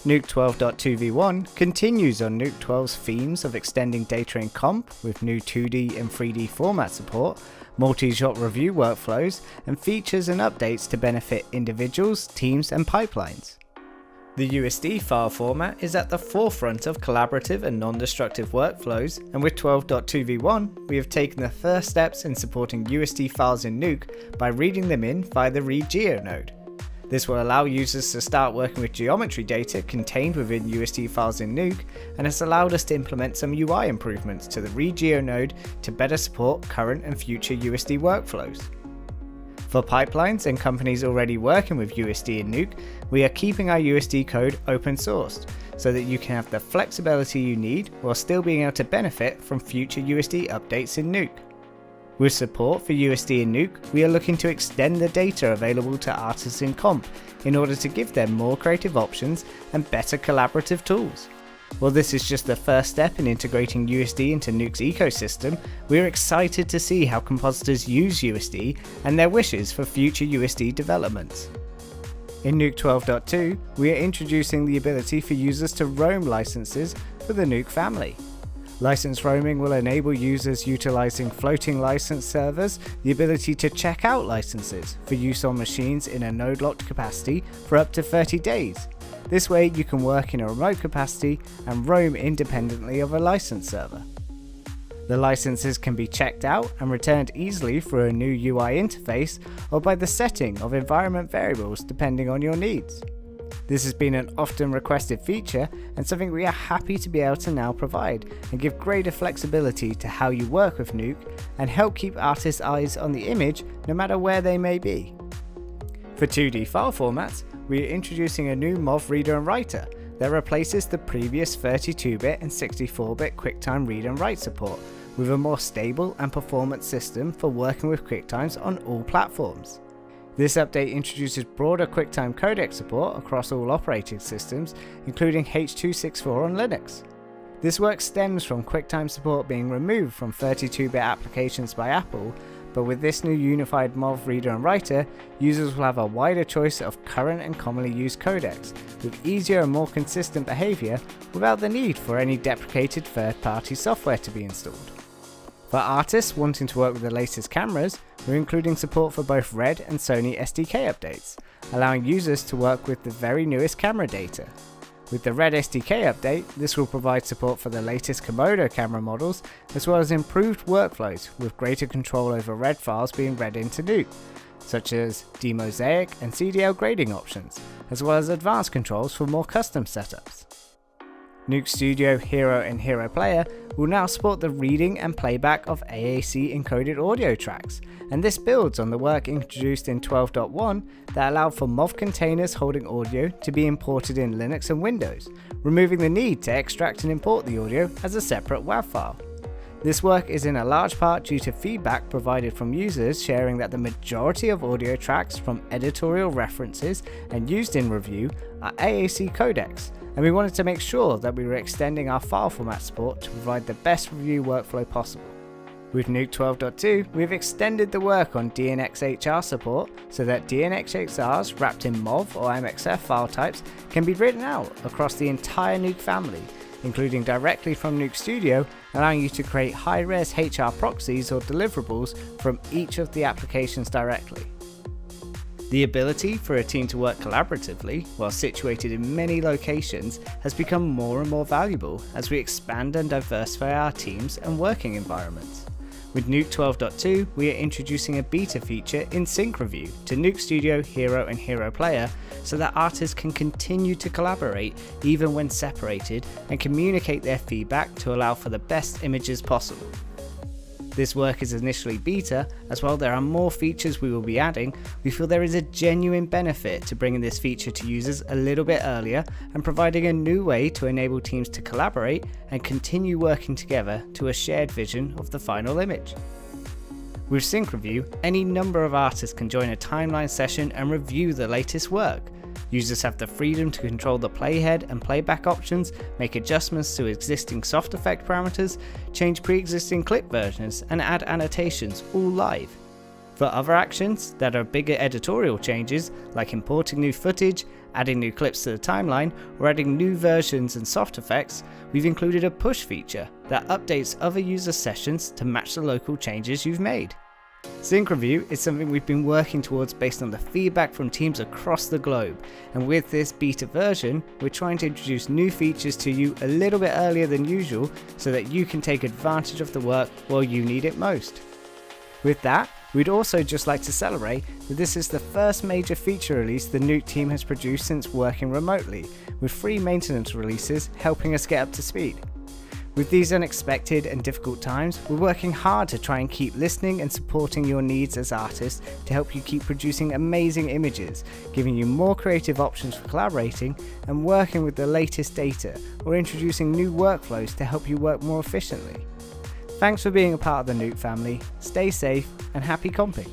Nuke 12.2v1 continues on Nuke 12's themes of extending data in comp with new 2D and 3D format support, multi-shot review workflows, and features and updates to benefit individuals, teams, and pipelines. The USD file format is at the forefront of collaborative and non-destructive workflows, and with 12.2v1, we have taken the first steps in supporting USD files in Nuke by reading them in via the Read Geo node. This will allow users to start working with geometry data contained within USD files in Nuke, and has allowed us to implement some UI improvements to the Read Geo node to better support current and future USD workflows. For pipelines and companies already working with USD in Nuke, we are keeping our USD code open sourced, so that you can have the flexibility you need while still being able to benefit from future USD updates in Nuke. With support for USD in Nuke, we are looking to extend the data available to artists in comp in order to give them more creative options and better collaborative tools. While this is just the first step in integrating USD into Nuke's ecosystem, we are excited to see how compositors use USD and their wishes for future USD developments. In Nuke 12.2, we are introducing the ability for users to roam licenses for the Nuke family. License roaming will enable users utilizing floating license servers the ability to check out licenses for use on machines in a node-locked capacity for up to 30 days. This way you can work in a remote capacity and roam independently of a license server. The licenses can be checked out and returned easily through a new UI interface or by the setting of environment variables depending on your needs. This has been an often requested feature and something we are happy to be able to now provide and give greater flexibility to how you work with Nuke and help keep artists' eyes on the image no matter where they may be. For 2D file formats, we are introducing a new MOV reader and writer that replaces the previous 32-bit and 64-bit QuickTime read and write support with a more stable and performant system for working with QuickTimes on all platforms. This update introduces broader QuickTime codec support across all operating systems, including H.264 on Linux. This work stems from QuickTime support being removed from 32-bit applications by Apple, but with this new unified MOV reader and writer, users will have a wider choice of current and commonly used codecs, with easier and more consistent behavior without the need for any deprecated third-party software to be installed. For artists wanting to work with the latest cameras, we're including support for both Red and Sony SDK updates, allowing users to work with the very newest camera data. With the Red SDK update, this will provide support for the latest Komodo camera models, as well as improved workflows with greater control over Red files being read into Nuke, such as demosaic and CDL grading options, as well as advanced controls for more custom setups. Nuke Studio, Hero, and Hero Player will now support the reading and playback of AAC encoded audio tracks, and this builds on the work introduced in 12.1 that allowed for MOV containers holding audio to be imported in Linux and Windows, removing the need to extract and import the audio as a separate WAV file. This work is in a large part due to feedback provided from users sharing that the majority of audio tracks from editorial references and used in review are AAC codecs, and we wanted to make sure that we were extending our file format support to provide the best review workflow possible. With Nuke 12.2, we've extended the work on DNxHR support so that DNxHRs wrapped in MOV or MXF file types can be written out across the entire Nuke family, including directly from Nuke Studio, allowing you to create high-res HR proxies or deliverables from each of the applications directly. The ability for a team to work collaboratively while situated in many locations has become more and more valuable as we expand and diversify our teams and working environments. With Nuke 12.2, we are introducing a beta feature in SyncReview to Nuke Studio, Hero, and Hero Player so that artists can continue to collaborate even when separated and communicate their feedback to allow for the best images possible. This work is initially beta, as while there are more features we will be adding, we feel there is a genuine benefit to bringing this feature to users a little bit earlier and providing a new way to enable teams to collaborate and continue working together to a shared vision of the final image. With SyncReview, any number of artists can join a timeline session and review the latest work. Users have the freedom to control the playhead and playback options, make adjustments to existing soft effect parameters, change pre-existing clip versions, and add annotations all live. For other actions that are bigger editorial changes, like importing new footage, adding new clips to the timeline, or adding new versions and soft effects, we've included a push feature that updates other user sessions to match the local changes you've made. SyncReview is something we've been working towards based on the feedback from teams across the globe, and with this beta version, we're trying to introduce new features to you a little bit earlier than usual so that you can take advantage of the work while you need it most. With that, we'd also just like to celebrate that this is the first major feature release the Nuke team has produced since working remotely, with 3 maintenance releases helping us get up to speed. With these unexpected and difficult times, we're working hard to try and keep listening and supporting your needs as artists to help you keep producing amazing images, giving you more creative options for collaborating and working with the latest data, or introducing new workflows to help you work more efficiently. Thanks for being a part of the Nuke family, stay safe and happy comping!